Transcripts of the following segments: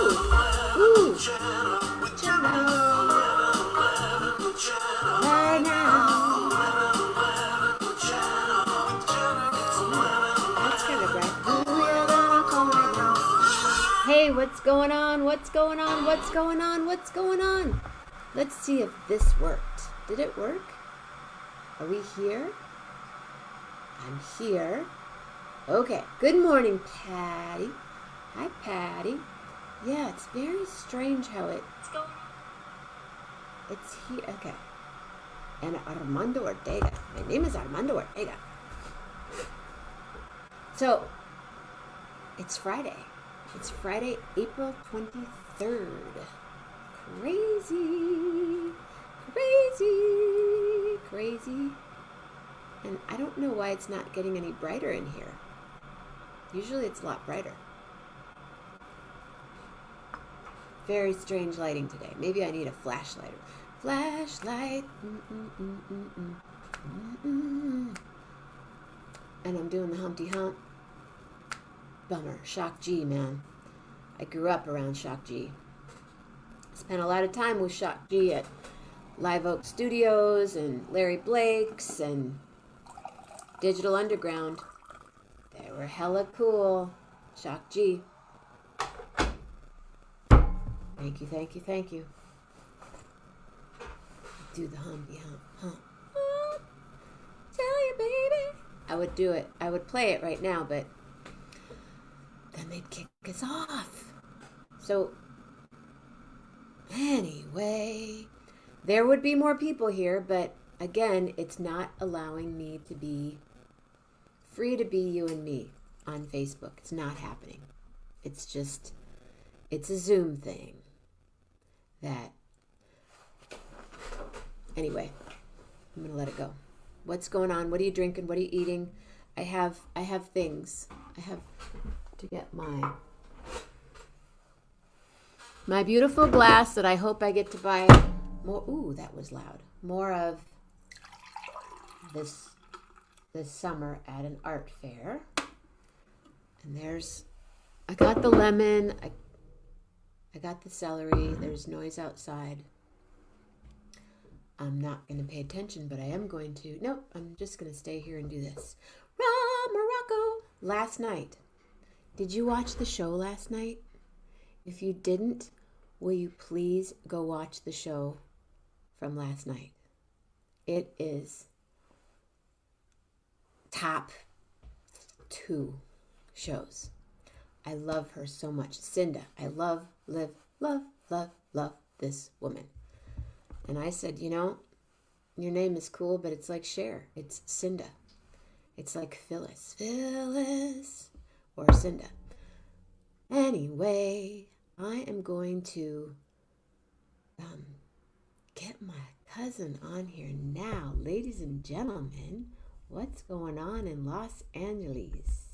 Ooh. Right now. That's kind of right. Hey, what's going on? What's going on? What's going on? What's going on? Let's see if this worked. Did it work? Are we here? I'm here. Okay. Good morning, Patty. Hi, Patty. Yeah, it's very strange how it's here. Okay. And Armando Ortega. My name is Armando Ortega. So, it's Friday. It's Friday, April 23rd. Crazy. Crazy. Crazy. And I don't know why it's not getting any brighter in here. Usually it's a lot brighter. Very strange lighting today. Maybe I need a flashlight. Flashlight. And I'm doing the Humpty Hump. Bummer. Shock G, man. I grew up around Shock G. Spent a lot of time with Shock G at Live Oak Studios and Larry Blake's and Digital Underground. They were hella cool. Shock G. Thank you, thank you, thank you. Do the Humpty Hump. Tell you, baby. I would do it. I would play it right now, but then they'd kick us off. So, anyway, there would be more people here, but again, it's not allowing me to be free to be you and me on Facebook. It's not happening. It's just, it's a Zoom thing that, anyway, I'm going to let it go. What's going on? What are you drinking? What are you eating? I have things. I have to get my beautiful glass that I hope I get to buy more. Ooh, that was loud. More of this summer at an art fair. And I got the lemon. I got the celery. There's noise outside. I'm not going to pay attention, but I am going to. Nope, I'm just going to stay here and do this. Morocco. Last night. Did you watch the show last night? If you didn't, will you please go watch the show from last night? It is top 2 shows. I love her so much. Cinda. I love this woman. And I said, your name is cool, but it's like Cher. It's Cinda. It's like Phyllis. Or Cinda. Anyway, I am going to get my cousin on here now. Ladies and gentlemen, what's going on in Los Angeles?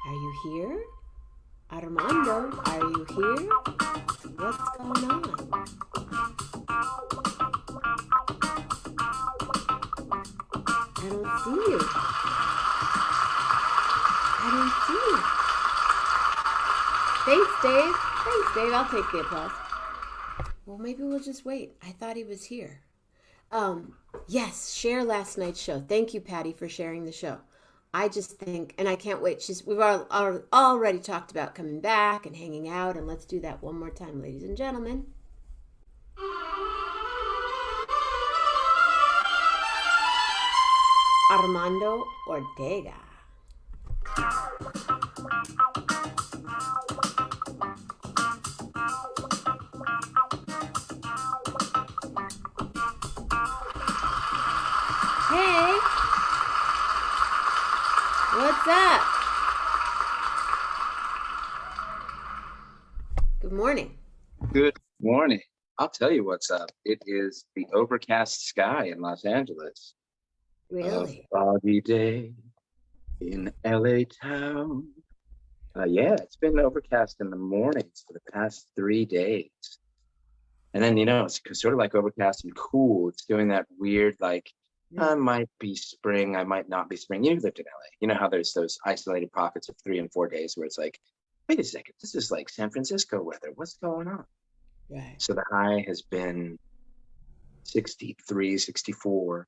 Are you here? Armando, are you here? What's going on? I don't see you. I don't see you. Thanks, Dave. Thanks, Dave. I'll take the applause. Well, maybe we'll just wait. I thought he was here. Yes, share last night's show. Thank you, Patty, for sharing the show. I just think, and I can't wait. We've already talked about coming back and hanging out, and let's do that one more time, ladies and gentlemen. Armando Ortega. Hey, what's up? Good morning. Good morning. I'll tell you what's up. It is the overcast sky in Los Angeles. Really? A foggy day in LA town. Yeah, it's been overcast in the mornings for the past 3 days. And then, it's sort of like overcast and cool. It's doing that weird, like, Yeah. I might be spring, I might not be spring. You lived in LA. You know how there's those isolated pockets of 3 and 4 days where it's like, wait a second, this is like San Francisco weather. What's going on? Right. So the high has been 63, 64.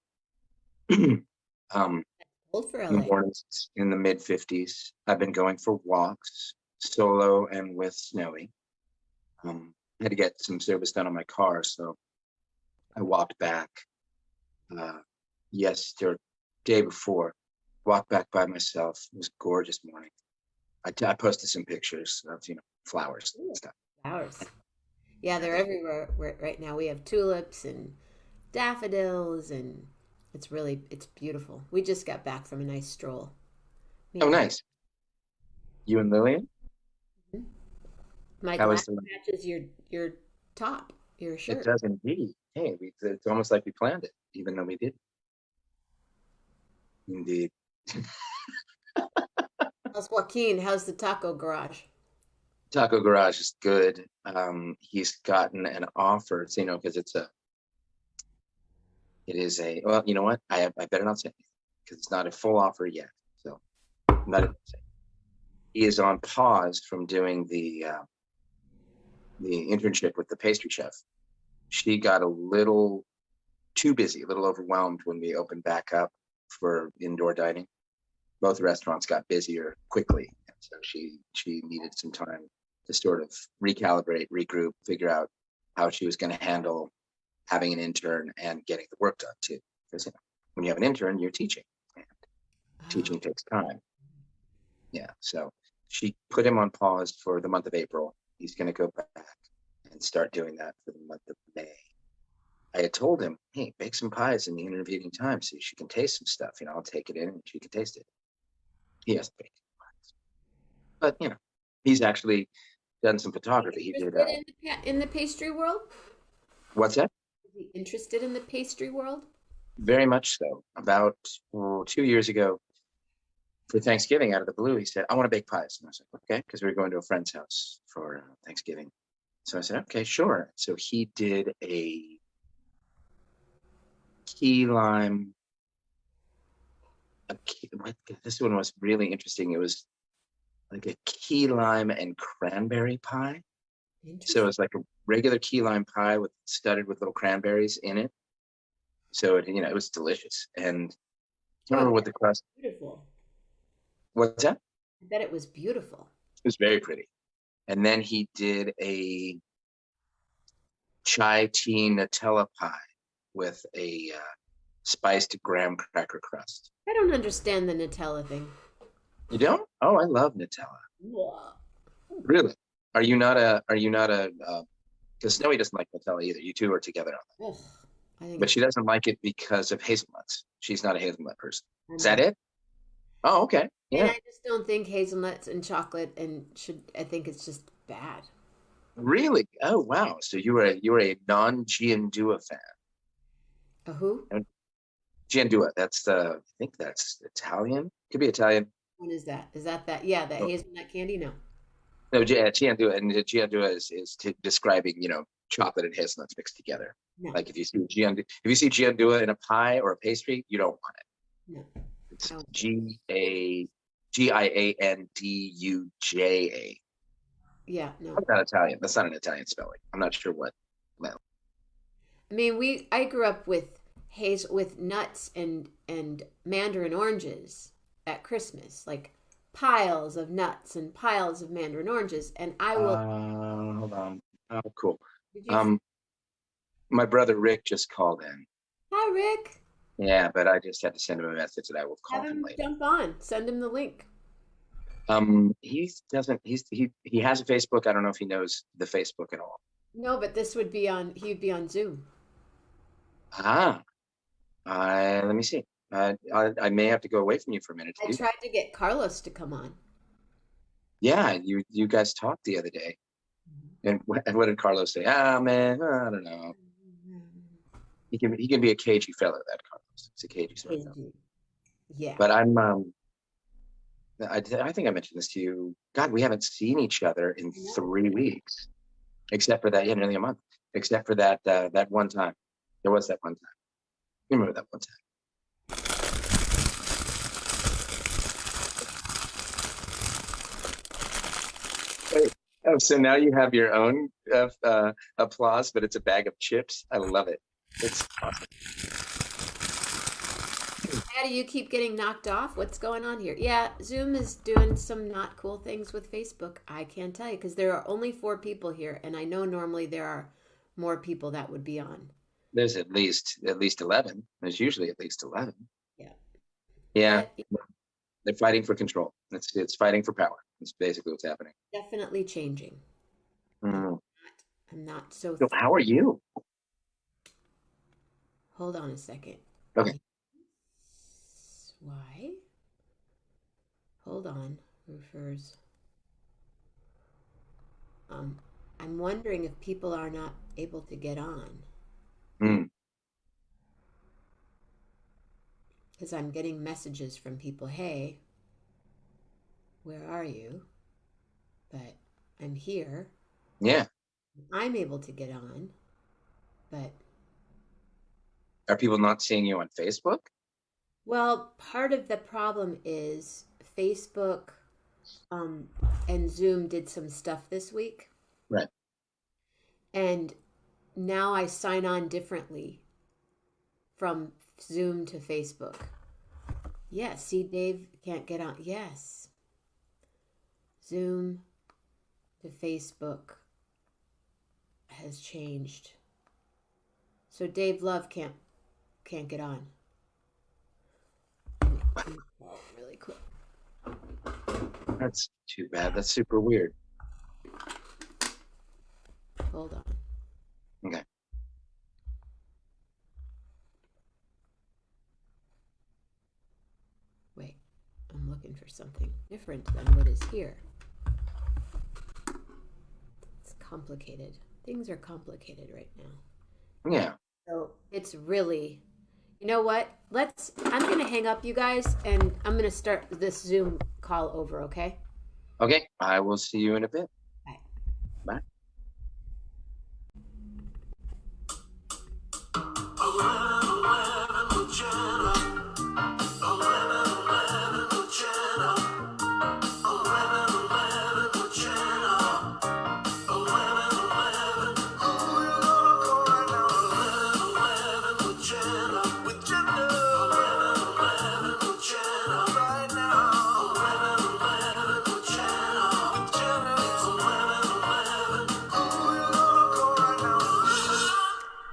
um, Cold for in the LA. mornings, it's in the mid 50s. I've been going for walks, solo and with Snowy. I had to get some service done on my car, so I walked back yesterday, day before. Walked back by myself. It was a gorgeous morning. I posted some pictures of flowers and Ooh, stuff. flowers. Yeah, Yeah, they're everywhere right now. We have tulips and daffodils, and it's beautiful. We just got back from a nice stroll. Me oh, and nice. You and Lillian? Mhm. My How was glass the? matches your top, your It shirt. does indeed. Hey, it's almost like we planned it, even though we did. Indeed. How's Joaquin? How's the taco garage? Taco Garage is good. He's gotten an offer, so, because it is a, well, you know what? I better not say anything because it's not a full offer yet. So I'm not even saying. He is on pause from doing the internship with the pastry chef. She got a little too busy, a little overwhelmed when we opened back up for indoor dining. Both restaurants got busier quickly, and so she needed some time to sort of recalibrate, regroup, figure out how she was going to handle having an intern and getting the work done too. Because when you have an intern, you're teaching, and Oh, teaching takes time. Yeah, so she put him on pause for the month of April. He's going to go back and start doing that for the month of May. I had told him, hey, bake some pies in the intervening time so she can taste some stuff. I'll take it in and she can taste it. He hasn't baked pies, but he's actually done some photography. He did. interested in in the pastry world? What's that? Is he interested in the pastry world? Very much so. About 2 years ago, for Thanksgiving, out of the blue, he said, "I want to bake pies." And I was like, "Okay," because we were going to a friend's house for Thanksgiving. So I said, "Okay, sure." So he did a key lime. This one was really interesting. It was like a key lime and cranberry pie. So Interesting. it's like a regular key lime pie with studded with little cranberries in it. So it was delicious. And I Oh, don't I remember bet what the it was crust. beautiful. What's that? I bet it was beautiful. It was very pretty. And then he did a chai tea Nutella pie with a spiced graham cracker crust. I don't understand the Nutella thing. You don't? Oh, I love Nutella. Whoa. Really? Are you not a because Snowy doesn't like Nutella either. You two are together on that. Ugh, I think But it's. she doesn't like it because of hazelnuts. She's not a hazelnut person. I'm Is that not. it? Oh, okay. And Yeah. I just don't think hazelnuts and chocolate and should. I think it's just bad. Really? Oh, wow. So you were a non-Giandua fan. A who? And Giandua, that's I think that's Italian. Could be Italian. What is that? Is that? Yeah, that Oh, hazelnut candy? No, no, Giandua, and Giandua is describing chocolate and hazelnuts mixed together. no, Like if you see Giandua in a pie or a pastry, you don't want it. no. I It's don't think. Gianduja. Yeah, no. That's not Italian. That's not an Italian spelling. I'm not sure what. Well, I mean, I grew up with nuts and mandarin oranges at Christmas, like piles of nuts and piles of mandarin oranges, and I will. hold on. Oh, cool. Did you? Um, my brother Rick just called in. Hi, Rick. Yeah, but I just had to send him a message that I will Have call him him later. jump on. Send him the link. He doesn't. He has a Facebook. I don't know if he knows the Facebook at all. No, but this would be on. He'd be on Zoom. Ah, let me see. I may have to go away from you for a minute to I do that. tried to get Carlos to come on. Yeah, you guys talked the other day, and what did Carlos say? Ah, man, I don't know. He can be a cagey fellow. That Carlos, he's a cagey sort of fellow. Yeah. But I think I mentioned this to you. God, we haven't seen each other in I know. 3 weeks, except for that, nearly a month, except for that one time. There was that one time. You remember that one time? Oh, so now you have your own applause, but it's a bag of chips. I love it. It's awesome. How do you keep getting knocked off? What's going on here? Yeah, Zoom is doing some not cool things with Facebook. I can't tell you because there are only 4 people here, and I know normally there are more people that would be on. There's at least 11. There's usually at least 11. Yeah. Yeah, But they're fighting for control. It's fighting for power. That's basically what's happening. definitely changing. Mm. I'm not so. So how are you? Hold on a second. Okay. Why? Hold on. Refers. I'm wondering if people are not able to get on Mm. because I'm getting messages from people. Hey, where are you? But I'm here. Yeah. I'm able to get on, but Are people not seeing you on Facebook? well, part of the problem is Facebook and Zoom did some stuff this week, Right. and now I sign on differently from Zoom to Facebook. Yes, see, Dave can't get on. Yes, Zoom to Facebook has changed, so Dave Love can't get on. Really quick. That's too bad. That's super weird. Hold on. Okay. Wait, I'm looking for something different than what is here. It's complicated. Things are complicated right now. Yeah. So it's really, you know what? I'm going to hang up, you guys, and I'm going to start this Zoom call over, okay? Okay. I will see you in a bit. Bye. Bye.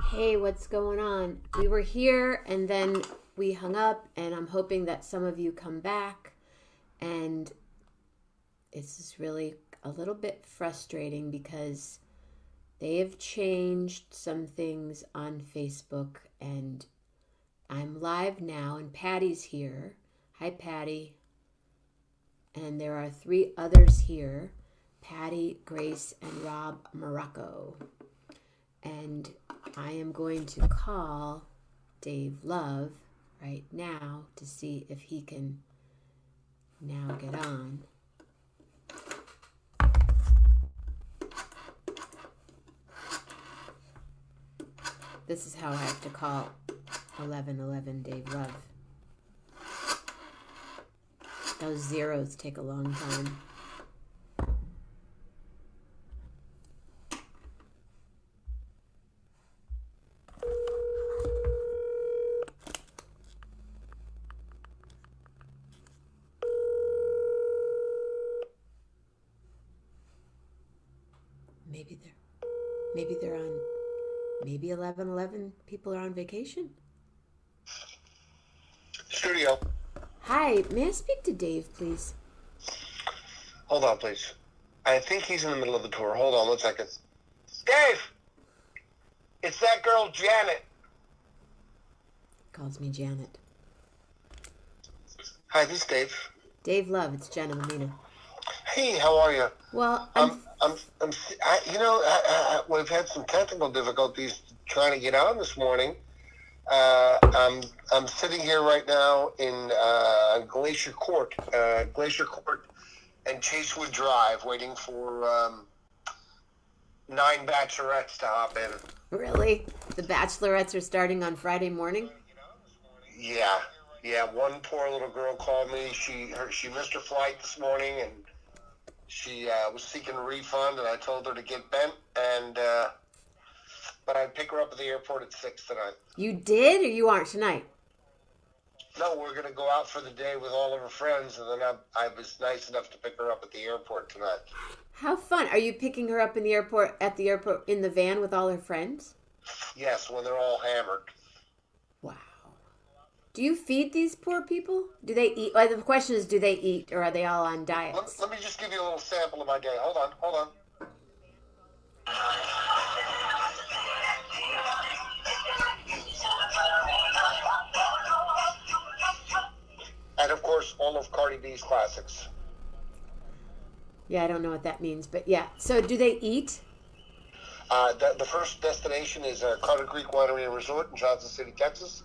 Hey, what's going on? We were here and then we hung up, and I'm hoping that some of you come back. And it's just really a little bit frustrating because they have changed some things on Facebook, and I'm live now, and Patty's here. Hi, Patty. And there are 3 others here, Patty, Grace, and Rob Morocco. And I am going to call Dave Love right now to see if he can now get on. This is how I have to call 1111 Dave Love. Those zeros take a long time. Maybe 1111 people are on vacation. Studio. Hi, may I speak to Dave, please? Hold on, please. I think he's in the middle of the tour. Hold on 1 second. Dave! It's that girl, Janet. Calls me Janet. Hi, this is Dave. Dave Love, it's Jenna Mammina. Hey, how are you? Well, we've had some technical difficulties trying to get on this morning. I'm sitting here right now in Glacier Court and Chasewood Drive, waiting for 9 bachelorettes to hop in. Really? The bachelorettes are starting on Friday morning? Yeah. One poor little girl called me. She missed her flight this morning, and She was seeking a refund, and I told her to get bent, but I'd pick her up at the airport at 6 tonight. You did, or you aren't tonight? No, we're going to go out for the day with all of her friends, and then I was nice enough to pick her up at the airport tonight. How fun. Are you picking her up at the airport in the van with all her friends? Yes, when they're all hammered. Wow. Do you feed these poor people? Do they eat? Well, the question is, do they eat, or are they all on diets? Let me just give you a little sample of my day. Hold on. And of course, all of Cardi B's classics. Yeah, I don't know what that means, but yeah. So do they eat? The first destination is Carter Creek Winery and Resort in Johnson City, Texas.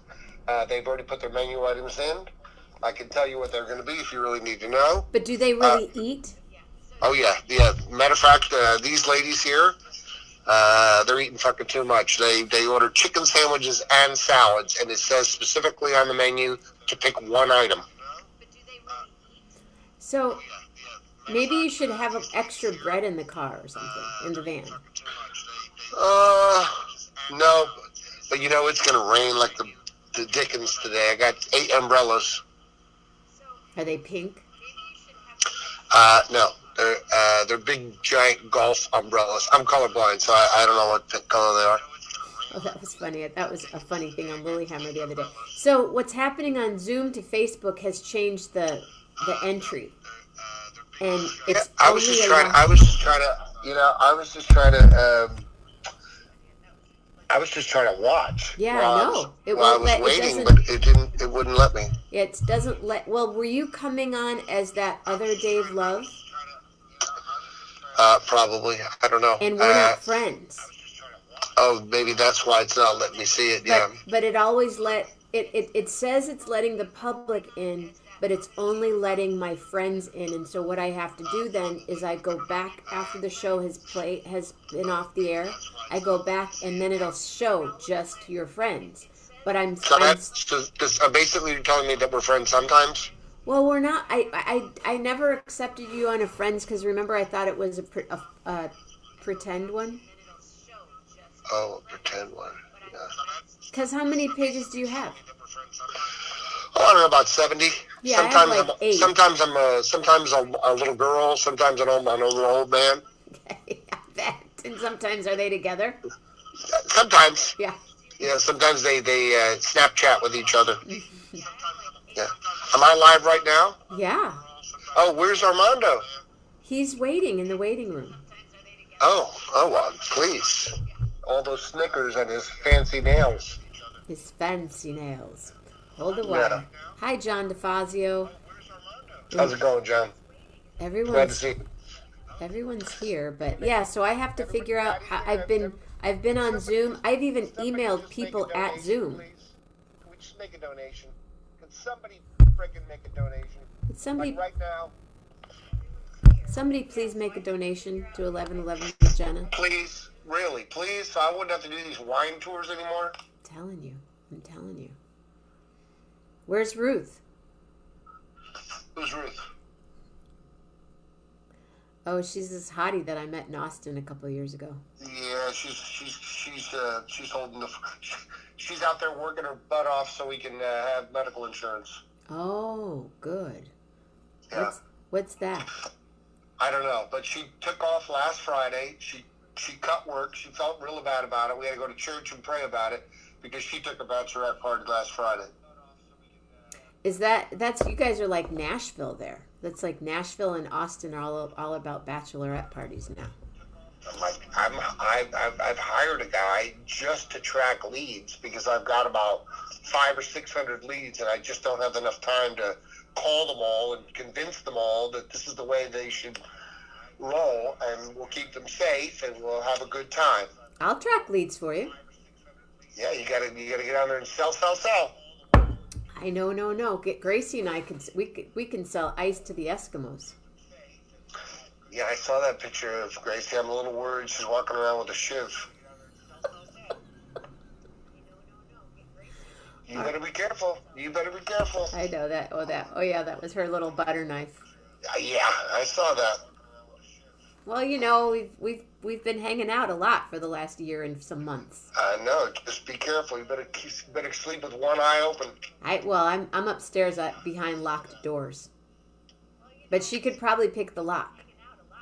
They've already put their menu items in. I can tell you what they're going to be if you really need to know. But do they really eat? Oh, yeah. Matter of fact, these ladies here, they're eating fucking too much. They order chicken sandwiches and salads, and it says specifically on the menu to pick one item. So maybe you should have extra bread in the car or something, in the van. No. But it's going to rain like the dickens today. I got 8 umbrellas. Are they pink? No. They're big, giant golf umbrellas. I'm colorblind, so I don't know what color they are. Oh, that was funny. That was a funny thing on Lilyhammer the other day. So what's happening on Zoom to Facebook has changed the entry. And it's I was just trying to watch. Yeah, I know. I was waiting, but it wouldn't let me. It doesn't let. Well, were you coming on as that other Dave Love? Probably. I don't know. And we're not friends. Oh, maybe that's why it's not letting me see it. Yeah. But it always it says it's letting the public in, but it's only letting my friends in. And so what I have to do then is I go back after the show has been off the air. I go back and then it'll show just your friends. But So basically you're telling me that we're friends sometimes? Well, we're not. I never accepted you on a friends because remember I thought it was a pretend one. Oh, a pretend one. Yeah. Because how many pages do you have? Oh, I don't know, about 70. Yeah, sometimes I have like 8. Sometimes I'm a little girl. Sometimes I'm an old man. Okay, I bet. And sometimes are they together? Sometimes. Yeah. Yeah. Sometimes they Snapchat with each other. Yeah. Am I live right now? Yeah. Oh, where's Armando? He's waiting in the waiting room. Oh, well, please. All those Snickers and his fancy nails. His fancy nails. Hold the wire. Yeah. Hi, John DeFazio. How's it going, John? Glad to see you. Everyone's here, but yeah. So I have to figure out how I've been on Zoom. I've even emailed people at Zoom. Can we just make a donation? Can somebody freaking make a donation? Could somebody like right now? Somebody please make a donation to 1111 with Jenna. Please, really, please. So I wouldn't have to do these wine tours anymore. I'm telling you. Where's Ruth? Who's Ruth? Oh, she's this hottie that I met in Austin a couple of years ago. Yeah, she's holding the. She's out there working her butt off so we can have medical insurance. Oh, good. Yeah. What's that? I don't know, but she took off last Friday. She cut work. She felt really bad about it. We had to go to church and pray about it because she took a bachelorette party last Friday. That's you guys are like Nashville there. That's like Nashville and Austin are all about bachelorette parties now. I've hired a guy just to track leads because I've got about 500 or 600 leads and I just don't have enough time to call them all and convince them all that this is the way they should roll, and we'll keep them safe and we'll have a good time. I'll track leads for you. Yeah, you gotta get out there and sell. I know, no. Get Gracie and I we can sell ice to the Eskimos. Yeah, I saw that picture of Gracie. I'm a little worried she's walking around with a shiv. You better be careful. I know that. Oh yeah, that was her little butter knife. Yeah, I saw that. Well, we've been hanging out a lot for the last year and some months. I know. Just be careful. You better sleep with one eye open. I'm upstairs behind locked doors. But she could probably pick the lock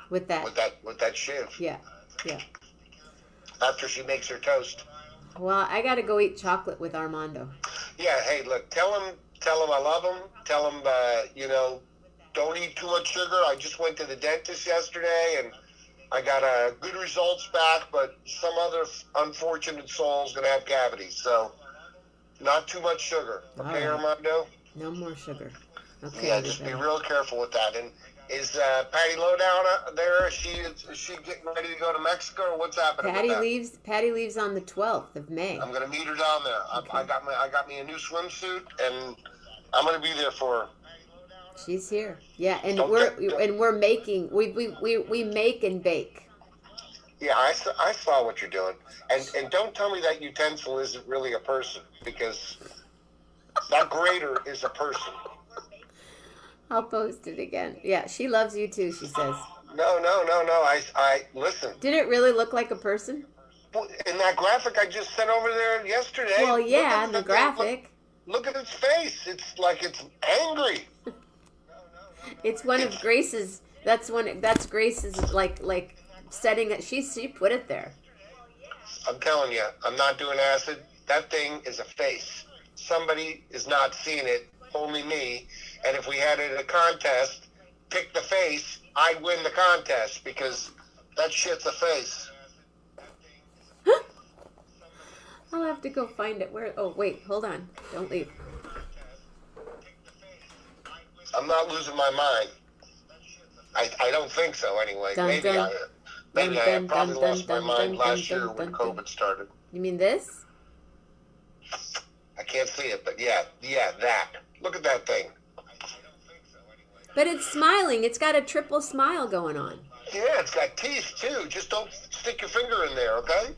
with that. With that shiv. Yeah. Yeah. After she makes her toast. Well, I got to go eat chocolate with Armando. Yeah, hey, look, tell him I love him. Tell him, don't eat too much sugar. I just went to the dentist yesterday, and I got good results back, but some other unfortunate soul's going to have cavities. So, not too much sugar. Okay, right. Armando? No more sugar. Okay. Yeah, just be real careful with that. And is Patty Lowdown there? Is she getting ready to go to Mexico, or what's happening? Patty leaves on the 12th of May. I'm gonna meet her down there. Okay. I got me a new swimsuit, and I'm gonna be there for her. She's here. Yeah, and we're making we make and bake. Yeah, I saw what you're doing, and don't tell me that utensil isn't really a person, because that grater is a person. I'll post it again. Yeah, she loves you too, she says. No. I listen. Did it really look like a person? In that graphic I just sent over there yesterday. Well, yeah, the graphic. Look at its face. It's like it's angry. It's one of Grace's. That's Grace's like setting it. She put it there. I'm telling you, I'm not doing acid. That thing is a face. Somebody is not seeing it. Only me. And if we had it in a contest, pick the face, I'd win the contest, because that shit's a face. I'll have to go find it. Where? Oh, wait, hold on. Don't leave. I'm not losing my mind. I don't think so, anyway. Maybe I probably lost my mind last year when COVID started. You mean this? I can't see it, but yeah, that. Look at that thing. But it's smiling. It's got a triple smile going on. Yeah, it's got teeth, too. Just don't stick your finger in there, okay?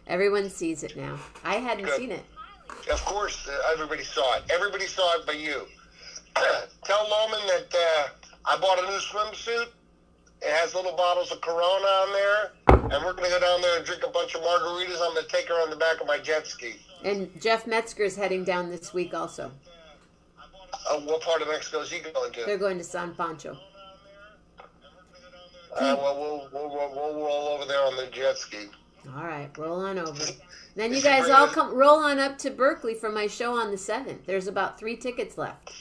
Everyone sees it now. I hadn't seen it. Of course, everybody saw it. Everybody saw it but you. Tell Loman that I bought a new swimsuit. It has little bottles of Corona on there. And we're going to go down there and drink a bunch of margaritas. I'm going to take her on the back of my jet ski. And Jeff Metzger's heading down this week also. What part of Mexico is he going to? They're going to San Pancho. Well, we'll roll over there on the jet ski. All right, roll on over. Then you guys all roll on up to Berkeley for my show on the 7th. There's about 3 tickets left.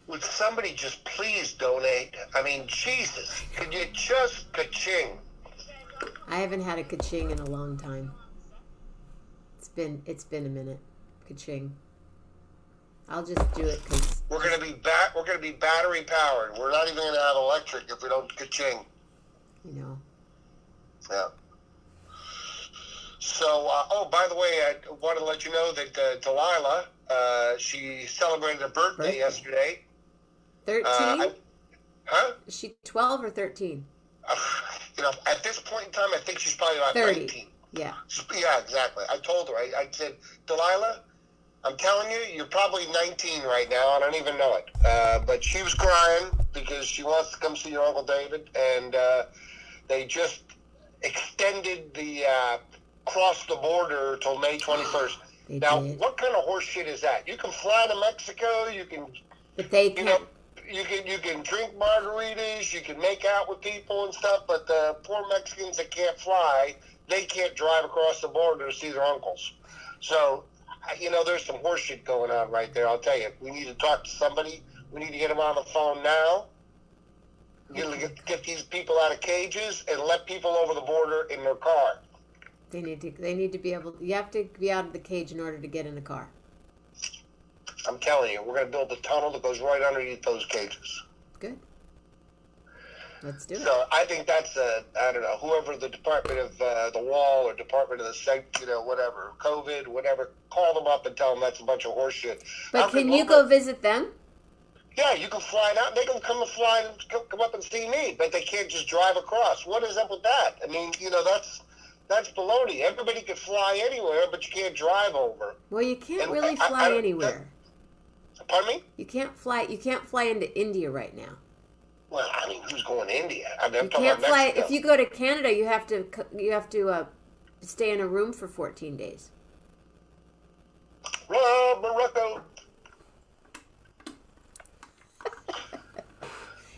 Would somebody just please donate? I mean, Jesus, could you just ka-ching? I haven't had a ka-ching in a long time. It's been a minute. Ka-ching. I'll just do it because we're gonna be battery powered. We're not even gonna have electric if we don't ka-ching. Yeah. So, by the way, I want to let you know that Delilah, she celebrated her birthday yesterday. 13? Huh? Is she 12 or 13? At this point in time, I think she's probably about 30. 19. Yeah. Yeah, exactly. I told her. I said, Delilah, I'm telling you, you're probably 19 right now. I don't even know it. But she was crying because she wants to come see your Uncle David, and they just extended the cross the border till May 21st. Now, what kind of horse shit is that? You can fly to Mexico. You can. But they can't. You can drink margaritas. You can make out with people and stuff. But the poor Mexicans that can't fly, they can't drive across the border to see their uncles. So, there's some horse shit going on right there. I'll tell you. We need to talk to somebody. We need to get them on the phone now. Get these people out of cages and let people over the border in their car. They need to be able. You have to be out of the cage in order to get in the car. I'm telling you, we're going to build a tunnel that goes right underneath those cages. Good. Let's do it. So I think that's I don't know, whoever the Department of the Wall or Department of the whatever, COVID, whatever, call them up and tell them that's a bunch of horse shit. But can you go visit them? Yeah, you can fly out. They can come up and see me, but they can't just drive across. What is up with that? I mean, that's baloney. Everybody can fly anywhere, but you can't drive over. Well, you can't really fly anywhere. Pardon me? You can't fly into India right now. Well, I mean, who's going to India? I'm You talking can't about fly Mexico. if you go to Canada. You have to stay in a room for 14 days. Morocco.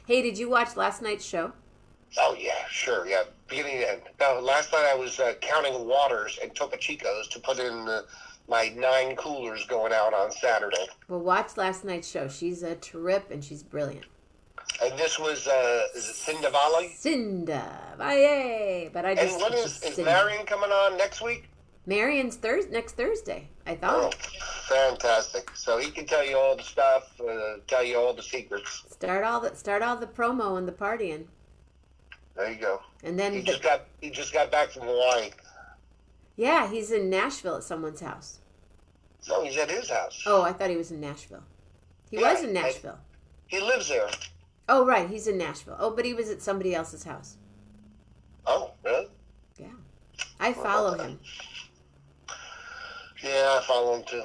Hey, did you watch last night's show? Oh, yeah, sure, yeah. Beginning to end. Now, last night I was counting waters and Topo Chicos to put in my 9 coolers going out on Saturday. Well, watch last night's show. She's a trip and she's brilliant. And this was, is it Cinda Valley? Cinda Valle. But I just. And when is Marion coming on next week? Marion's next Thursday, I thought. Oh, fantastic. So he can tell you all the stuff, tell you all the secrets. Start all the promo and the partying. There you go. And then he just got back from Hawaii. Yeah, he's in Nashville at someone's house. No, he's at his house. Oh, I thought he was in Nashville. He was in Nashville. He lives there. Oh, right, he's in Nashville. Oh, but he was at somebody else's house. Oh, really? Yeah. I follow him. Yeah, I follow him too.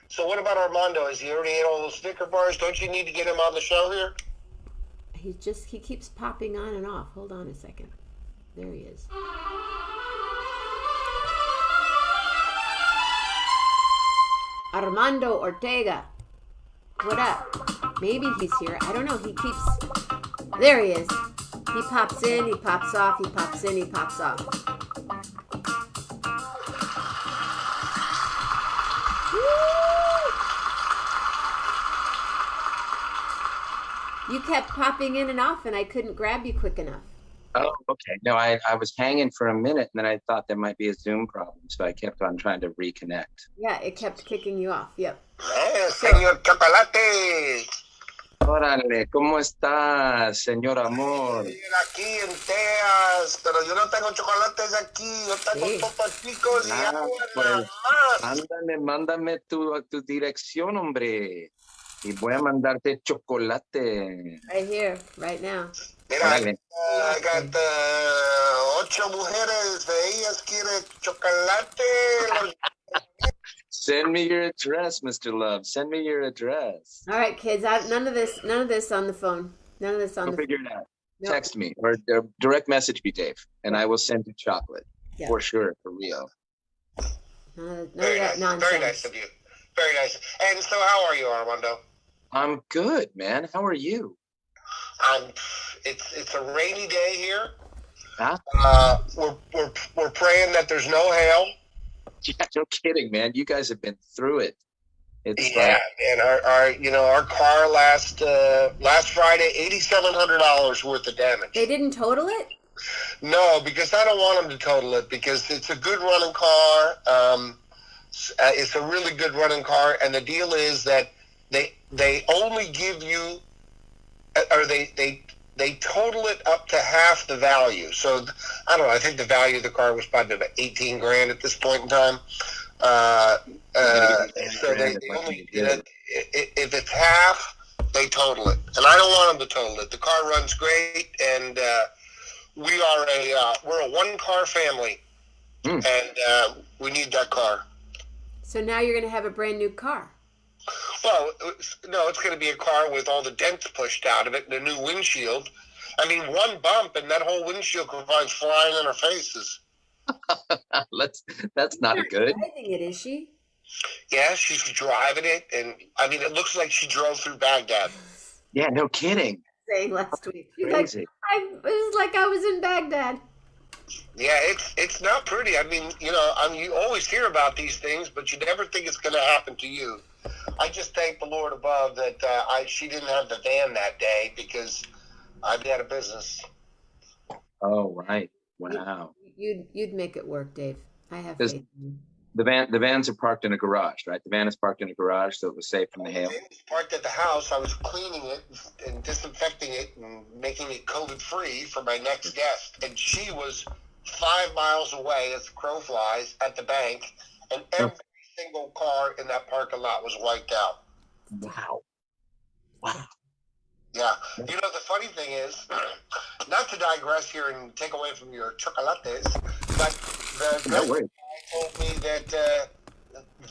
So what about Armando? Has he already ate all those Snicker bars? Don't you need to get him on the show here? He keeps popping on and off. Hold on a second. There he is. Armando Ortega. What up? Maybe he's here. I don't know. There he is. He pops in, he pops off, he pops in, he pops off. You kept popping in and off, and I couldn't grab you quick enough. Oh, okay. No, I was hanging for a minute, and then I thought there might be a Zoom problem, so I kept on trying to reconnect. Yeah, it kept kicking you off. Yep. Señor Chocolate. Órale, ¿cómo estás, señor amor? Aquí en Teas, pero yo no tengo chocolates aquí, yo tengo Topo Chicos y agua pues, nada más. Mándame tu dirección, hombre. Y voy a mandarte chocolate. Right here, right now. Mira, I got 8 mujeres, de ellas quiere chocolate. Send me your address, Mr. Love. Send me your address. All right, kids. None of this on the phone. None of this on the phone. Figure it out. Nope. Text me or direct message me, Dave, and I will send you chocolate. Yeah. For sure, for real. None of Very that nice. nonsense. Very nice of you. Very nice. And so how are you, Armando? I'm good, man. How are you? It's a rainy day here. Huh? We're praying that the's no hail. Yeah, no kidding, man. You guys have been through it. It's and our car last Friday, $8,700 worth of damage. They didn't total it? No, because I don't want them to total it because it's a good running car. It's a really good running car, and the deal is that they only give you, or they total it up to half the value. So I don't know. I think the value of the car was probably about $18,000 at this point in time. So they only, if it's half, they total it, and I don't want them to total it. The car runs great, and we're a 1-car family, and we need that car. So now you're going to have a brand new car. Well, no, it's going to be a car with all the dents pushed out of it and a new windshield. I mean, one bump and that whole windshield comes flying in our faces. That's not good. Driving it, is she? Yeah, she's driving it, and I mean, it looks like she drove through Baghdad. Yeah, no kidding. Saying last week, she's Crazy. it was like I was in Baghdad. Yeah, it's not pretty. I mean, you always hear about these things, but you never think it's going to happen to you. I just thank the Lord above that she didn't have the van that day because I'd be out of business. Oh, right. Wow. You'd make it work, Dave. I have faith in you. The vans are parked in a garage, right? The van is parked in a garage, so it was safe from the hail. It was parked at the house. I was cleaning it and disinfecting it and making it COVID-free for my next guest. And she was 5 miles away as the crow flies at the bank, and every single car in that parking lot was wiped out. Wow. Yeah. The funny thing is, not to digress here and take away from your chocolates, but the guy told me that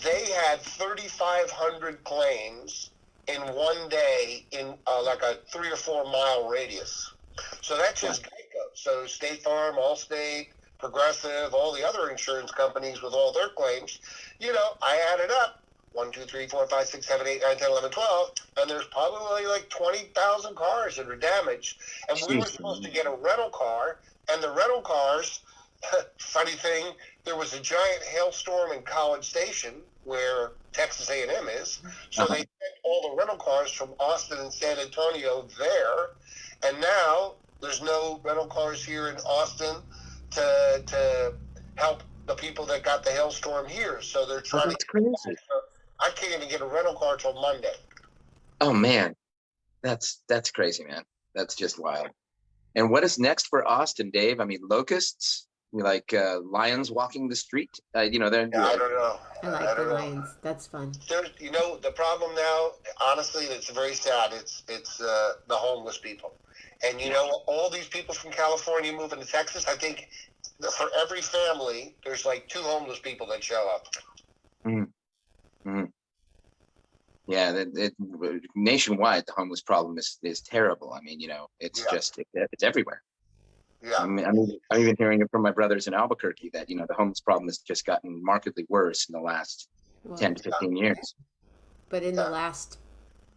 they had 3,500 claims in one day in like a 3 or 4 mile radius. So that's just Geico. So State Farm, Allstate, Progressive, all the other insurance companies with all their claims, I added up 1, 2, 3, 4, 5, 6, 7, 8, 9, 10, 11, 12, and there's probably like 20,000 cars that are damaged. And we were supposed to get a rental car, and the rental cars, funny thing, there was a giant hailstorm in College Station where Texas A&M is, so they sent all the rental cars from Austin and San Antonio there, and now there's no rental cars here in Austin to help the people that got the hailstorm here. So they're trying That's crazy. I can't even get a rental car till Monday. Oh man, that's crazy, man. That's just wild. And what is next for Austin, Dave? I mean, locusts, like lions walking the street. They're. I don't know. I like the lions. That's fun. The problem now, honestly, it's very sad. It's the homeless people, and all these people from California moving to Texas. I think for every family, there's like 2 homeless people that show up. Mm-hmm. Yeah, nationwide, the homeless problem is terrible. I mean, it's just it's everywhere. Yeah. I'm even hearing it from my brothers in Albuquerque that the homeless problem has just gotten markedly worse in the last 10 to 15 years. But in the last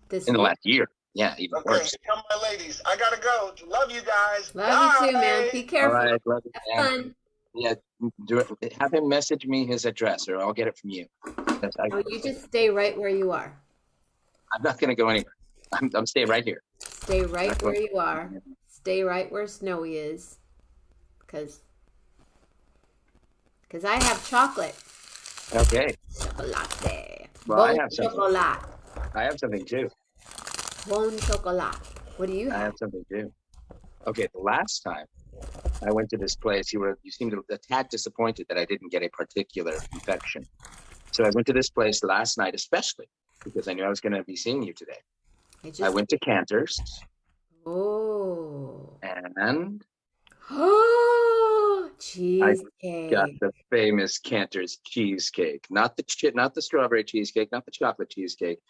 the last year, yeah, even worse. Come my ladies, I gotta go. Love you guys. Love you too, man. Be careful. All right, love you, Have fun. Yeah, have him message me his address, or I'll get it from you. You just stay right where you are. I'm not gonna go anywhere. I'm staying right here. Stay right where you are. Stay right where Snowy is, because I have chocolate. Okay. Chocolate. Well, I Bon have something. chocolat. I have something too. Bon chocolat. What do you have? I have something too. Okay, the last time I went to this place, you seemed a tad disappointed that I didn't get a particular infection. So I went to this place last night, especially because I knew I was going to be seeing you today. I went to Cantor's. Oh. And cheesecake. I got the famous Cantor's cheesecake. Not the strawberry cheesecake, not the chocolate cheesecake.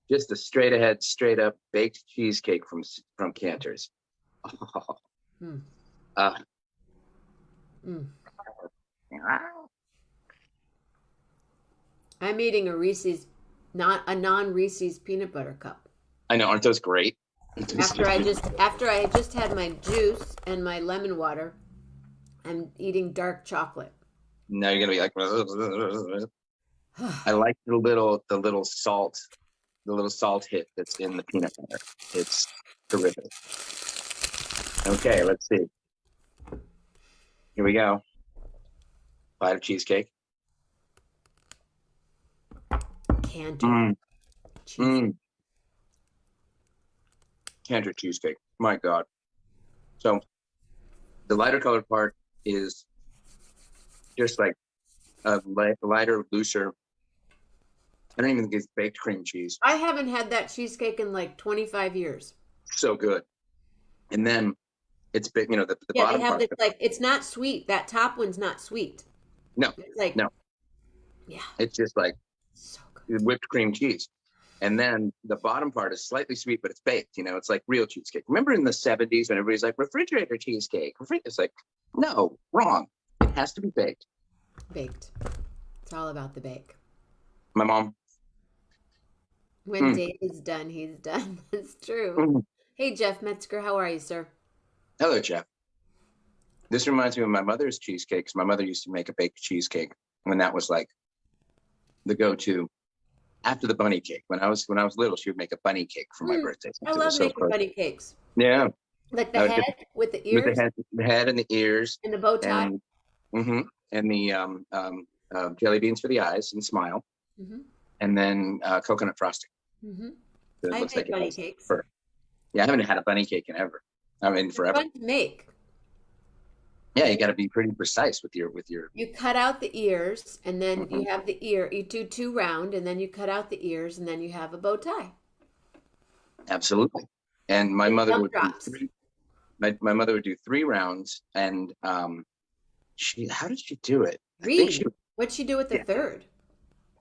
Just the straight up baked cheesecake from Cantor's. Oh. Mm. I'm eating a Reese's, not a non-Reese's peanut butter cup. I know, aren't those great? After I just had my juice and my lemon water, I'm eating dark chocolate. Now you're gonna be like, I like the little salt hit that's in the peanut butter. It's terrific. Okay, let's see. Here we go. Bite of cheesecake. Cantor. Cantor cheesecake. My God. So the lighter colored part is just like a lighter, looser. I don't even think it's baked cream cheese. I haven't had that cheesecake in like 25 years. So good. And then it's big, the bottom they have part. this, like, it's not sweet. That top one's not sweet. No, it's like, no. Yeah. It's just like so good. Whipped cream cheese. And then the bottom part is slightly sweet, but it's baked. It's like real cheesecake. Remember in the 70s when everybody's like, refrigerator cheesecake? It's like, no, wrong. It has to be baked. Baked. It's all about the bake. My mom. When Dave is done, he's done. That's true. Hey, Jeff Metzger, how are you, sir? Hello, Jeff. This reminds me of my mother's cheesecake, because my mother used to make a baked cheesecake when that was like the go-to. After the bunny cake, when I was little, she would make a bunny cake for my birthday. I love making bunny cakes. Yeah, like the head with the ears, with the head and the ears, and the bow tie, and the jelly beans for the eyes and smile, and then coconut frosting. So I make bunny cakes. Yeah, I haven't had a bunny cake in ever. I mean, forever. Fun to make. Yeah, you got to be pretty precise with your. You cut out the ears, and then you have the ear. You do 2 round, and then you cut out the ears, and then you have a bow tie. Absolutely, and my mother would do 3. My mother would do 3 rounds, and how did she do it? What'd she do with the third?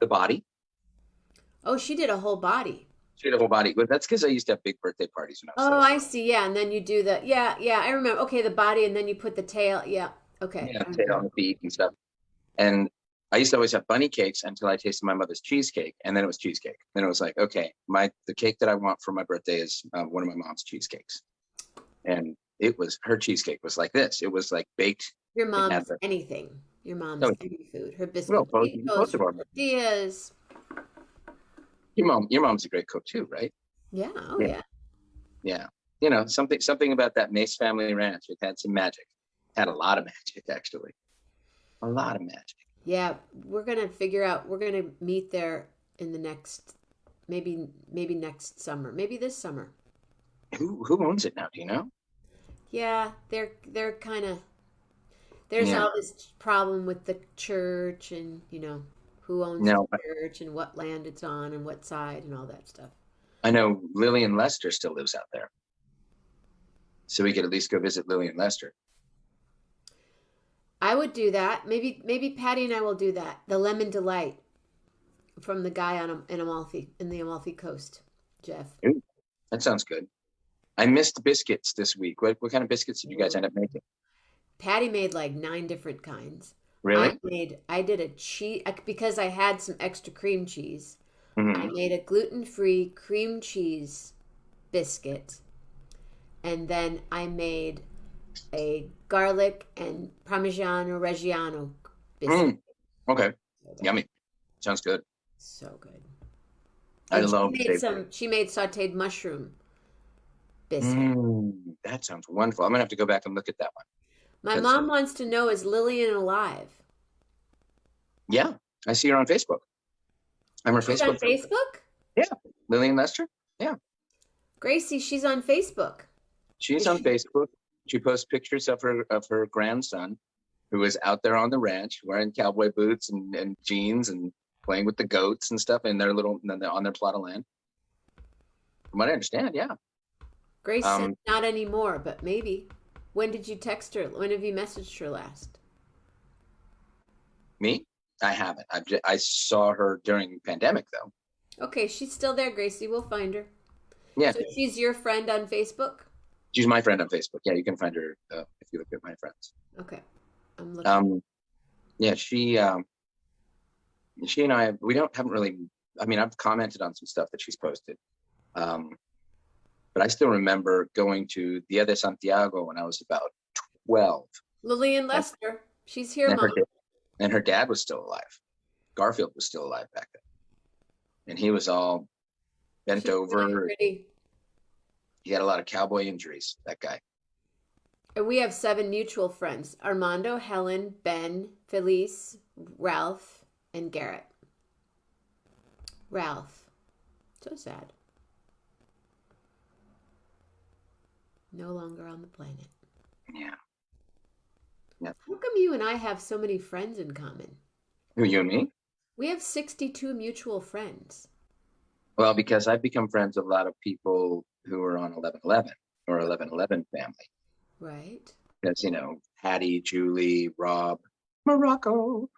The body. Oh, she did a whole body. She did a whole body. But that's because I used to have big birthday parties when I was Oh, little. I see. Yeah, and then you do the yeah, I remember. Okay, the body, and then you put the tail. Yeah. Okay. Yeah, I tail remember. on the feet and stuff. And I used to always have bunny cakes until I tasted my mother's cheesecake, and then it was cheesecake. Then it was like, okay, the cake that I want for my birthday is one of my mom's cheesecakes, and it was her cheesecake was like this. It was like baked. Your It had mom's the anything. Your mom's no, any food. Her well, biscuit both burritos, of her our tortillas. your mom's a great cook too, right? Yeah. Oh, Yeah, yeah. yeah. Something about that Mace family ranch. It had some magic. Had a lot of magic actually. A lot of magic. Yeah. We're gonna figure out. We're gonna meet there in the next, maybe next summer. Maybe this summer. Who owns it now? Do you know? Yeah. They're kind of. There's Yeah. all this problem with the church, and who owns the No, church and what land it's on and what side and all that stuff. I know Lillian Lester still lives out there, so we could at least go visit Lillian Lester. I would do that. Maybe Patty and I will do that. The Lemon Delight from the guy in the Amalfi Coast, Jeff. Ooh, that sounds good. I missed biscuits this week. What kind of biscuits did you guys end up making? Patty made like 9 different kinds. Really? I did a cheese because I had some extra cream cheese. I Hmm. made a gluten-free cream cheese biscuit, and then I made a garlic and Parmigiano Reggiano biscuit. Mm, okay. Yummy. Sounds good. So good. I And love she made sautéed mushroom biscuit. That sounds wonderful. I'm gonna have to go back and look at that one. My mom wants to know, is Lillian alive? Yeah, I see her on Facebook. I'm her She's Facebook on friend. Facebook? Yeah, Lillian Lester. Yeah, Gracie, she's on Facebook. she's on Facebook. She posts pictures of her grandson, who is out there on the ranch wearing cowboy boots and jeans and playing with the goats and stuff in their on their plot of land. From what I understand, yeah. Grace said not anymore, but maybe. When did you text her? When have you messaged her last? Me? I haven't. I saw her during the pandemic though. Okay, she's still there, Gracie. We'll find her. Yeah, So she's your friend on Facebook? she's my friend on Facebook. Yeah, you can find her if you look at my friends. Okay. I'm looking. Yeah, she and I haven't really. I mean, I've commented on some stuff that she's posted, but I still remember going to Dia de Santiago when I was about 12, Lillian Lester. She's here, and Mom. her dad was still alive. Garfield was still alive back then, and he was all bent She's really over. pretty. He had a lot of cowboy injuries. That guy. And we have 7 mutual friends: Armando, Helen, Ben, Felice, Ralph, and Garrett. Ralph. So sad. No longer on the planet. Yeah. How come you and I have so many friends in common? Who, you and me? We have 62 mutual friends. Well, because I've become friends with a lot of people who are on 1111 or 1111 family. Right. That's, Hattie, Julie, Rob, Morocco,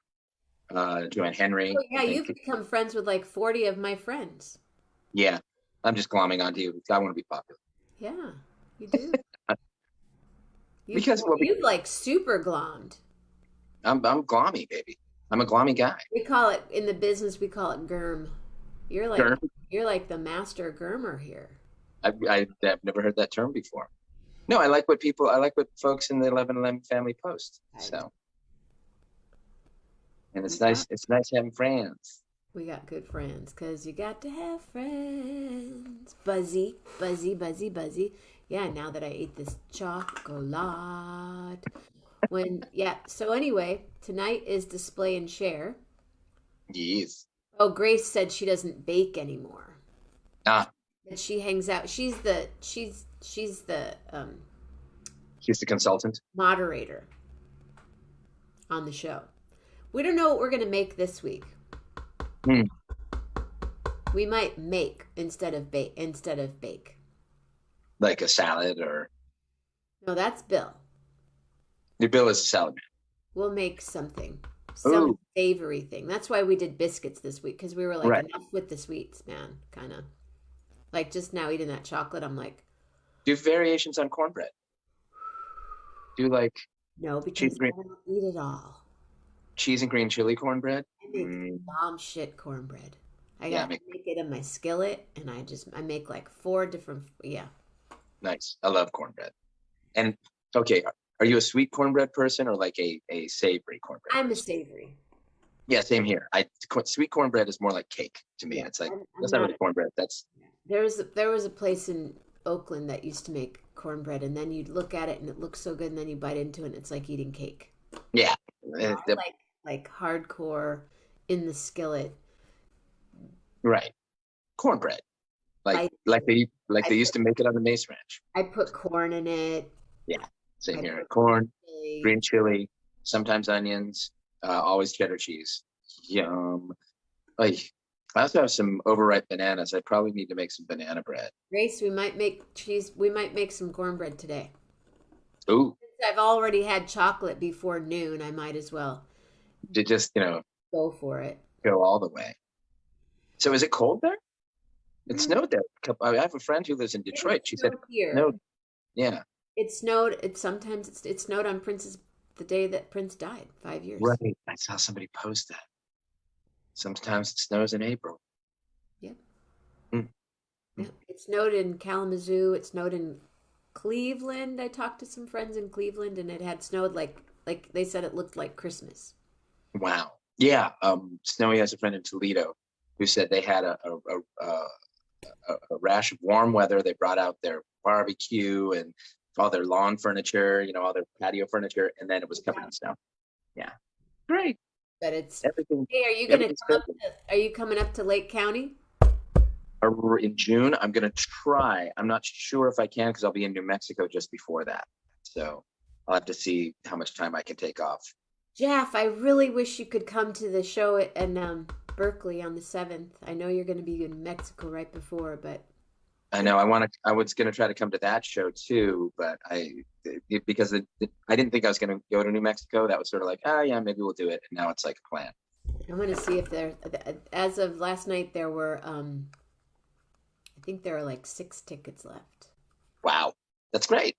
Joanne Henry. Oh, yeah, you've become friends with like 40 of my friends. Yeah, I'm just glomming onto you. I want to be popular. Yeah, you do. Because you've like super glommed. I'm glommy, baby. I'm a glommy guy. We call it in the business. We call it germ. You're like Germ? You're like the master germer here. I've never heard that term before. No, I like what folks in the 1111 family post. So, and it's nice. It's nice having friends. We got good friends because you got to have friends. Buzzy, buzzy, buzzy, buzzy. Yeah, now that I ate this chocolate. So anyway, tonight is display and share. Yes. Oh, Grace said she doesn't bake anymore. Ah. That she hangs out. She's the consultant. Moderator on the show. We don't know what we're going to make this week. We might make instead of bake. Like a salad or... No, that's Bill. Your Bill is a salad man. We'll make something. Ooh. savory thing. That's why we did biscuits this week, because we were like, Right. enough with the sweets, man. Kind of like just now eating that chocolate. I'm like, Do variations on cornbread. Do like no, cheese because and green, I don't eat it all. cheese and green chili cornbread. I make bomb shit cornbread. Yeah, I make it in my skillet, and I make like 4 different. Yeah, nice. I love cornbread. And okay, are you a sweet cornbread person or like a savory cornbread I'm a person? savory. Yeah, same here. Sweet cornbread is more like cake to me. Yeah, It's like I'm that's not not. really cornbread. That's There was a place in Oakland that used to make cornbread, and then you'd look at it and it looks so good, and then you bite into it and it's like eating cake. yeah. I like hardcore in the skillet. Right. Cornbread. I They used to make it on the Mace Ranch. I put corn in it. Yeah. Same I here. put Corn, chili. green chili, sometimes onions, always cheddar cheese. Yum. Like I also have some overripe bananas. I probably need to make some banana bread. Grace, we might make cheese. We might make some cornbread today. Ooh, Since I've already had chocolate before noon, I might as well to just, go for it. go all the way. So is it cold there? It Mm, snowed there. I have a friend who lives in Detroit. She said, snowed here. no, yeah, It snowed. It snowed on the day that Prince died, 5 years. right. I saw somebody post that. Sometimes it snows in April. Yeah. Mm. Yeah. It snowed in Kalamazoo. It snowed in Cleveland. I talked to some friends in Cleveland, and it had snowed like they said it looked like Christmas. Wow. Yeah. Snowy has a friend in Toledo who said they had a rash of warm weather. They brought out their barbecue and all their lawn furniture, all their patio furniture, and then it was covered in snow. Yeah. Great. But it's Everything. hey, are you coming up to Lake County? In June, I'm going to try. I'm not sure if I can because I'll be in New Mexico just before that. So I'll have to see how much time I can take off. Jeff, I really wish you could come to the show in Berkeley on the 7th. I know you're going to be in Mexico right before, but I know I was going to try to come to that show too, but I didn't think I was going to go to New Mexico. That was sort of like, yeah, maybe we'll do it. And now it's like a plan. I want to see if as of last night, there were, I think there are like 6 tickets left. Wow. That's great.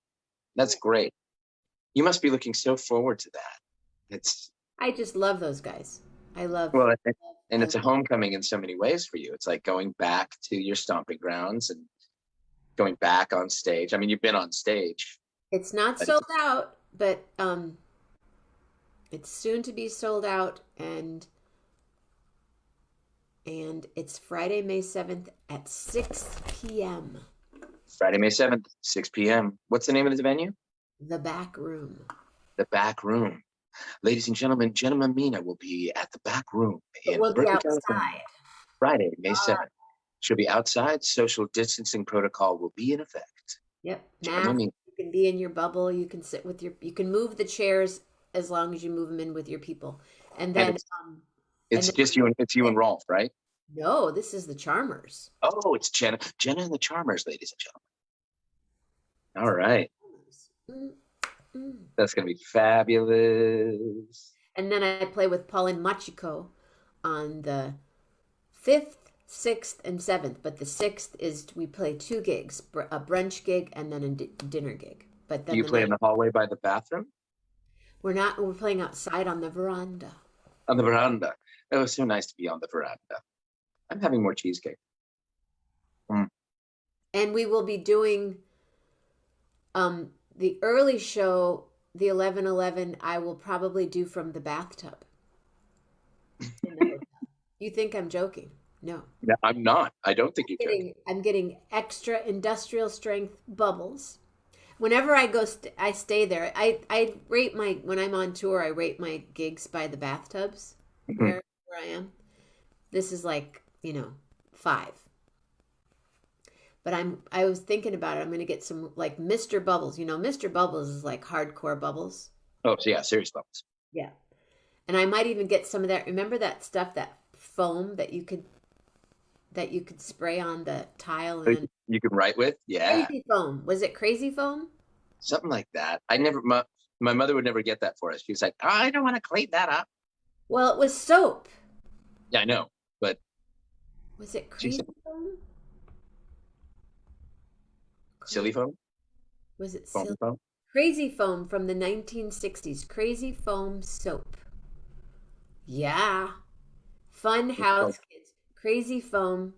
That's great. You must be looking so forward to that. I just love those guys. Well, and it's a homecoming in so many ways for you. It's like going back to your stomping grounds and going back on stage. I mean, you've been on stage. It's not sold out, but it's soon to be sold out, and it's Friday, May 7th at 6 p.m. Friday, May 7th, 6 p.m. What's the name of the venue? The Back Room. The Back Room. Ladies and gentlemen, Jenna Mammina will be at the Back Room in We'll be Berkeley, outside. California. Friday, May 7th. She'll be outside. Social distancing protocol will be in effect. Yep. Jenna Mammina. You can be in your bubble. You can sit with you can move the chairs as long as you move them in with your people. And then it's you and Rolf, right? No, this is the Charmers. Oh, it's Jenna and the Charmers, ladies and gentlemen. All right. That's going to be fabulous. And then I play with Paul and Machiko on the 5th, 6th, and 7th. But the 6th is we play 2 gigs, a brunch gig and then a dinner gig. But then Do you play in the hallway by the bathroom? We're playing outside on the veranda. On the veranda. It was so nice to be on the veranda. I'm having more cheesecake. And we will be doing the early show, the 11:11, I will probably do from the bathtub. You think I'm joking? No. No, I'm not. I don't think you're joking. I'm getting extra industrial strength bubbles. Whenever I go, I stay there. I rate when I'm on tour, I rate my gigs by the bathtubs where I am. This is like, 5. But I was thinking about it. I'm going to get some like Mr. Bubbles. Mr. Bubbles is like hardcore bubbles. Oh, so yeah, serious bubbles. Yeah. And I might even get some of that. Remember that stuff, that foam that you could spray on the tile and you can write with? Yeah. Crazy foam. Was it crazy foam? Something like that. My mother would never get that for us. She was like, I don't want to clean that up. Well, it was soap. Yeah, I know, but Was it she Crazy said Foam? silly phone, Was it phone, phone. Crazy Foam from the 1960s? Crazy Foam soap. Yeah. Fun It's called- house kids. Crazy Foam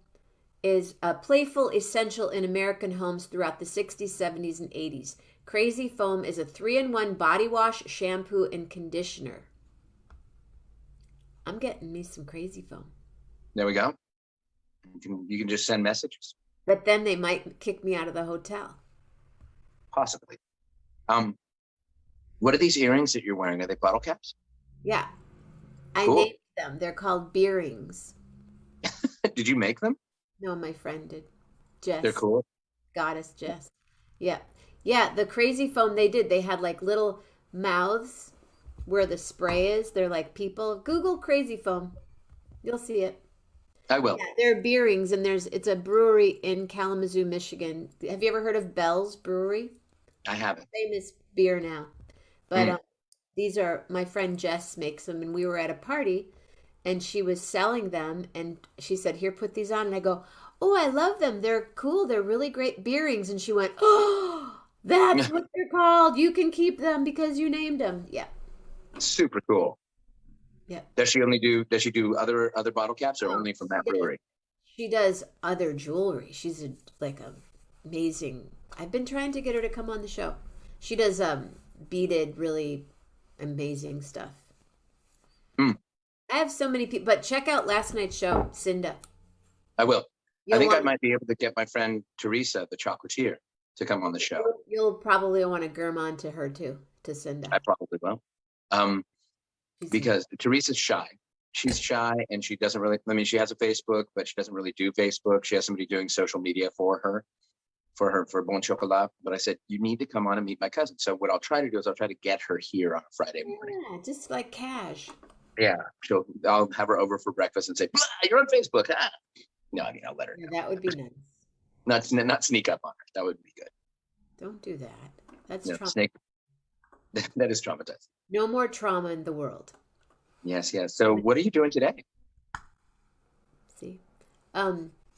is a playful essential in American homes throughout the 60s, 70s, and 80s. Crazy Foam is a 3-in-1 body wash, shampoo, and conditioner. I'm getting me some Crazy Foam. There we go. You can just send messages, But then they might kick me out of the hotel. possibly. What are these earrings that you're wearing? Are they bottle caps? Yeah. I Cool. named them. They're called beerings. Did you make them? No, my friend did. Jess. They're cool. Goddess Jess. Yeah. Yeah, the Crazy Foam they did. They had like little mouths where the spray is. They're like people. Google Crazy Foam. You'll see it. I will. Yeah, they're beerings, and it's a brewery in Kalamazoo, Michigan. Have you ever heard of Bell's Brewery? I haven't. Famous beer now. But Mm. these are my friend Jess makes them, and we were at a party, and she was selling them, and she said, "Here, put these on." And I go, "Oh, I love them. They're cool. They're really great beerings." And she went, "Oh, that's what they're called. You can keep them because you named them." Yeah. Super cool. Yeah. Does she do other bottle caps or only from that brewery? She does other jewelry. She's like a amazing. I've been trying to get her to come on the show. She does beaded, really amazing stuff. Mm. I have so many people, but check out last night's show, Cinda. I will. You'll I think I want- might be able to get my friend Teresa, the chocolatier, to come on the show. You'll probably want to germ on to her too, to Cinda. I probably will. Because Teresa's shy. She's shy and she doesn't really, I mean, she has a Facebook, but she doesn't really do Facebook. She has somebody doing social media for Bon Chocolat. But I said, you need to come on and meet my cousin. So what I'll try to do is I'll try to get her here on a Friday morning. Yeah, just like cash. Yeah. I'll have her over for breakfast and say, "Blah, you're on Facebook. Ah." No, I mean, I'll let her Yeah, know. that would be nice. Not sneak up on her. That would be good. Don't do that. That's No, trauma. snake. That is traumatizing. No more trauma in the world. Yes. So what are you doing today? See?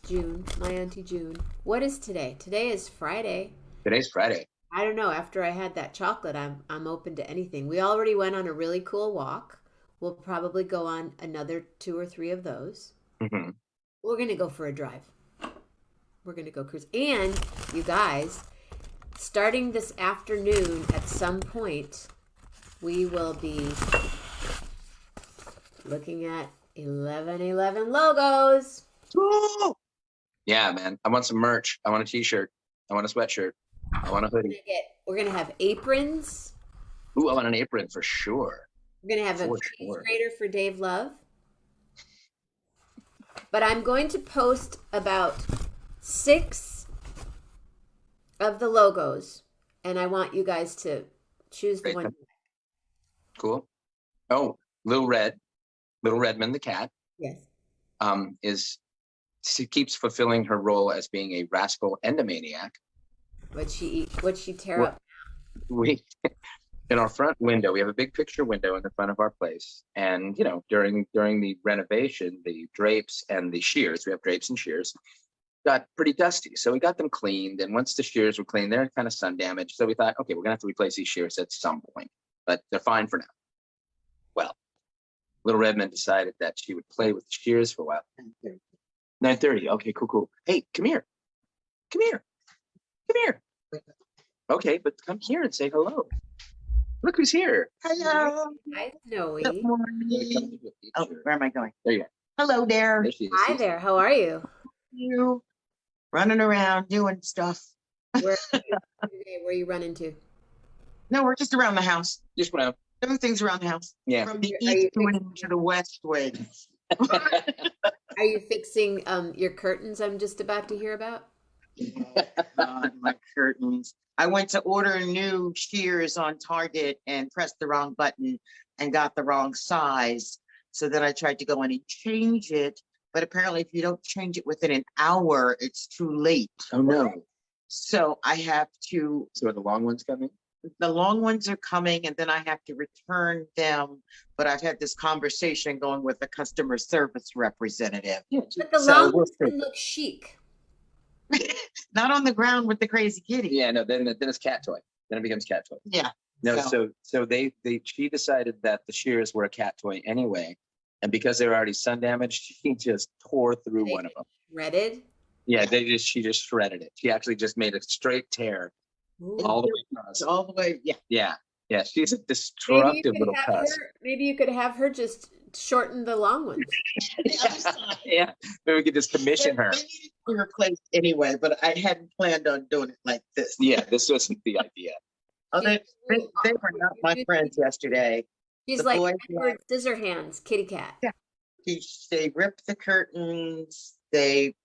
June, my Auntie June. What is today? Today is Friday. Today's Friday. I don't know. After I had that chocolate, I'm open to anything. We already went on a really cool walk. We'll probably go on another 2 or 3 of those. Mm-hmm. We're gonna go for a drive. We're gonna go cruise. And you guys, starting this afternoon at some point, we will be looking at 11/11 logos. Ooh. Yeah, man. I want some merch. I want a t-shirt. I want a sweatshirt. I want a hoodie. We're gonna have aprons. Ooh, I want an apron for sure. We're gonna have a For cheese sure. grater for Dave Love. But I'm going to post about 6 of the logos, and I want you guys to choose the Great. one. Cool. Oh, Little Redmond the cat Yes. she keeps fulfilling her role as being a rascal and a maniac. What'd she eat? What'd she tear Well, up? We in our front window, we have a big picture window in the front of our place. And during the renovation, the drapes and the shears, we have drapes and shears, got pretty dusty. So we got them cleaned. And once the shears were cleaned, they're kind of sun damaged. So we thought, okay, we're gonna have to replace these shears at some point, but they're fine for now. Well, Little Redmond decided that she would play with the shears for a while. 9:30. Okay, cool. Hey, come here. Okay, but come here and say hello. Look who's here. Hello. Hi, Snowy. Good morning. Oh, where am I going? There you go. Hello there. There she is. Hi there. How are you? You running around doing stuff. Where are you running to? No, we're just around the house. Just went out. Doing things around the house. Yeah. From the Are you east wind to the west wind. Are you fixing your curtains I'm just about to hear about? My curtains. I went to order new shears on Target and pressed the wrong button and got the wrong size. So then I tried to go in and change it. But apparently if you don't change it within an hour, it's too late. Oh no. So I have to, So are the long ones coming? the long ones are coming and then I have to return them. But I've had this conversation going with the customer service representative. But the So long we'll ones see. can look chic. Not on the ground with the crazy kitty. Yeah, no, then it's cat toy. Then it becomes cat toy. Yeah. No, so she decided that the shears were a cat toy anyway, and because they were already sun damaged, she just tore through one of them. Shredded. Yeah, she just shredded it. She actually just made a straight tear Ooh. all the way across. All the way. Yeah. Yeah. She's a destructive little cuss. Maybe you could have her just shorten the long ones. Yeah, maybe we could just commission her. They needed to be replaced anyway, but I hadn't planned on doing it like this. Yeah, this wasn't the idea. Oh, they were not my friends yesterday. She's The like boys Edward Scissorhands, kitty cat. Yeah. They ripped the curtains, they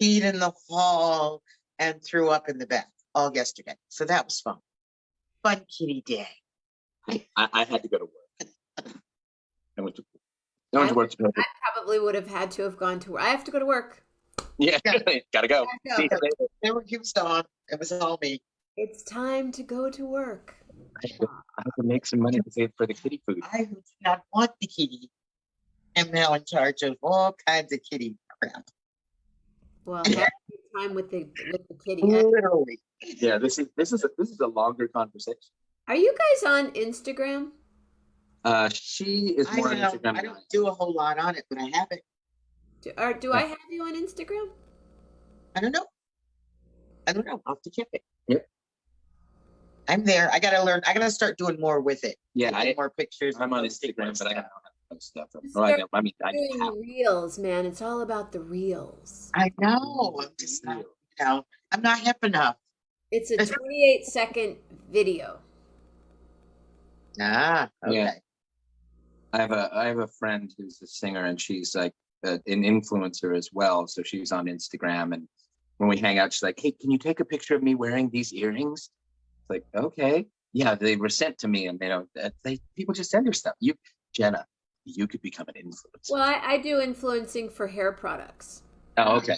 peed in the hall, and threw up in the bath all yesterday. So that was fun. Fun kitty day. I had to go to work. I went to work. I probably would have had to have gone to work. I have to go to work. Yeah, gotta go. See you later. They were used on. It was all me. It's time to go to work. I have to make some money to save for the kitty food. I do not want the kitty. I'm now in charge of all kinds of kitty crap. Well, have a good time with the kitty. Literally. Yeah, this is a longer conversation. Are you guys on Instagram? She is more on Instagram. I don't do a whole lot on it, but I have it. Do I have you on Instagram? I don't know. I'll have to check it. Yep. I'm there. I gotta learn. I gotta start doing more with it. Yeah, Get more pictures. I'm on post Instagram, stuff. but I don't have stuff. Start I mean, I Doing have. reels, man. It's all about the reels. I know. I'm just not, I'm not hip enough. It's a 28-second video. Ah, okay. Yeah. I have a friend who's a singer, and she's like an influencer as well. So she's on Instagram, and when we hang out, she's like, "Hey, can you take a picture of me wearing these earrings?" It's like, okay, yeah, they were sent to me, and people just send her stuff. Jenna, you could become an influencer. Well, I do influencing for hair products. Oh, okay.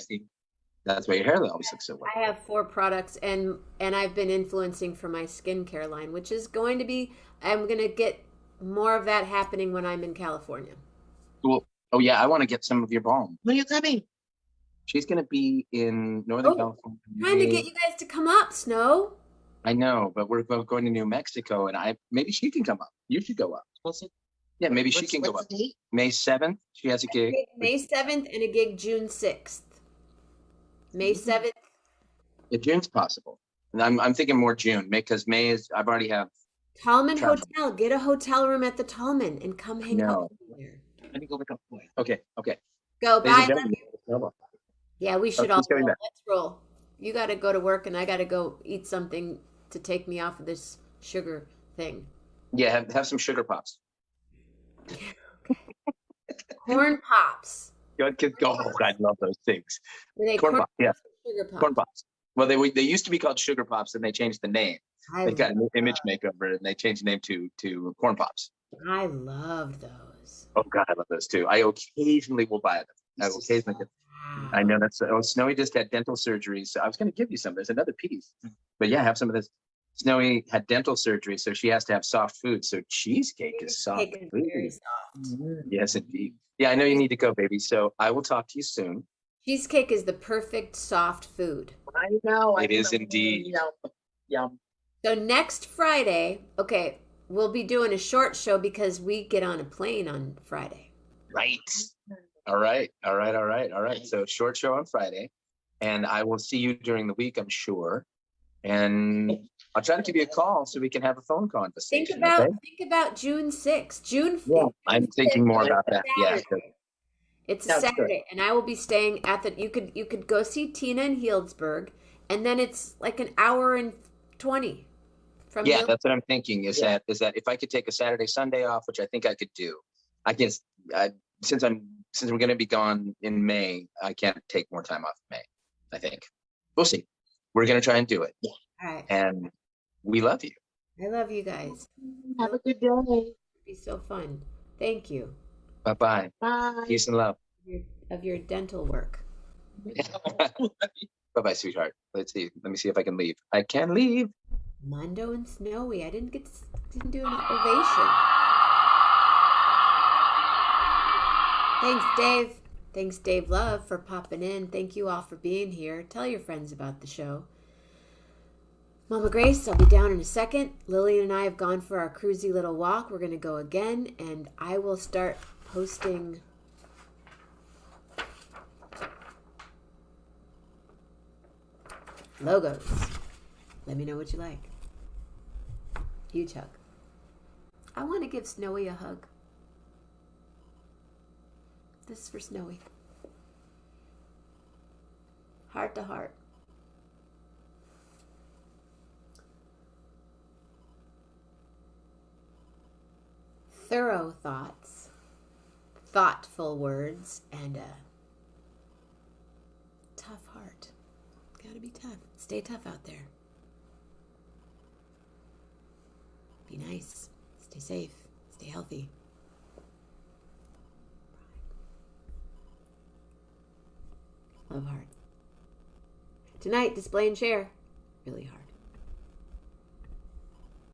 That's why your hair always looks so well. I have 4 products, and I've been influencing for my skincare line, which is going to be. I'm going to get more of that happening when I'm in California. Well, oh yeah, I want to get some of your balm. When are you coming? She's going to be in Northern California. Trying to get you guys to come up, Snow. I know, but we're both going to New Mexico, and maybe she can come up. You should go up. Yeah, maybe she can go up. May 7th, she has a gig. May 7th and a gig June 6th. May 7th. Yeah, June's possible. And I'm thinking more June, because May is, I've already have. Tallman travel. Hotel. Get a hotel room at the Tallman and come hang out with me there. Let me go look up for you. Okay. Go, Ladies bye. and gentlemen, Yeah, we should Oh, all she's coming roll. back. Let's roll. You got to go to work, and I got to go eat something to take me off of this sugar thing. Yeah, have some sugar pops. Corn pops. Oh, I love those things. Were they Corn pops, yeah. Sugar pops. Corn pops. Well, they used to be called sugar pops, and they changed the name. They got an image makeover, and they changed the name to corn pops. I love those. Oh God, I love those too. I occasionally will buy them. I will occasionally get. Wow. I know that's. Oh, Snowy just had dental surgery, so I was going to give you some. There's another piece, but yeah, have some of this. Snowy had dental surgery, so she has to have soft food. So cheesecake is soft Cheesecake is food. very soft. Yes, indeed. Yeah, I know you need to go, baby. So I will talk to you soon. Cheesecake is the perfect soft food. I know. It is indeed. Yum. So next Friday, okay, we'll be doing a short show because we get on a plane on Friday. Right. All right. So short show on Friday, and I will see you during the week, I'm sure. And I'll try to give you a call so we can have a phone conversation. Think about June 6th, June 5th. Yeah, I'm thinking more about that. Yeah. It's a That's Saturday, and I will be staying at the. You could go see Tina in Healdsburg, and then it's like an hour and 20 from. Yeah, that's what I'm thinking. Is that if I could take a Saturday, Sunday off, which I think I could do, I can. Since we're going to be gone in May, I can't take more time off in May. I think we'll see. We're going to try and do it. Yeah. All right. And we love you. I love you guys. Have a good day. It'll be so fun. Thank you. Bye-bye. Bye. Peace and love. Of your dental work. Bye-bye, sweetheart. Let's see. Let me see if I can leave. I can leave. Mondo and Snowy. I didn't do an ovation. Thanks, Dave. Thanks, Dave Love, for popping in. Thank you all for being here. Tell your friends about the show. Mama Grace, I'll be down in a second. Lillian and I have gone for our cruisy little walk. We're going to go again, and I will start posting logos. Let me know what you like. Huge hug. I want to give Snowy a hug. This is for Snowy. Heart to heart. Thorough thoughts, thoughtful words, and a tough heart. Gotta be tough. Stay tough out there. Be nice. Stay safe. Stay healthy. Love heart. Tonight, display and share. Really hard.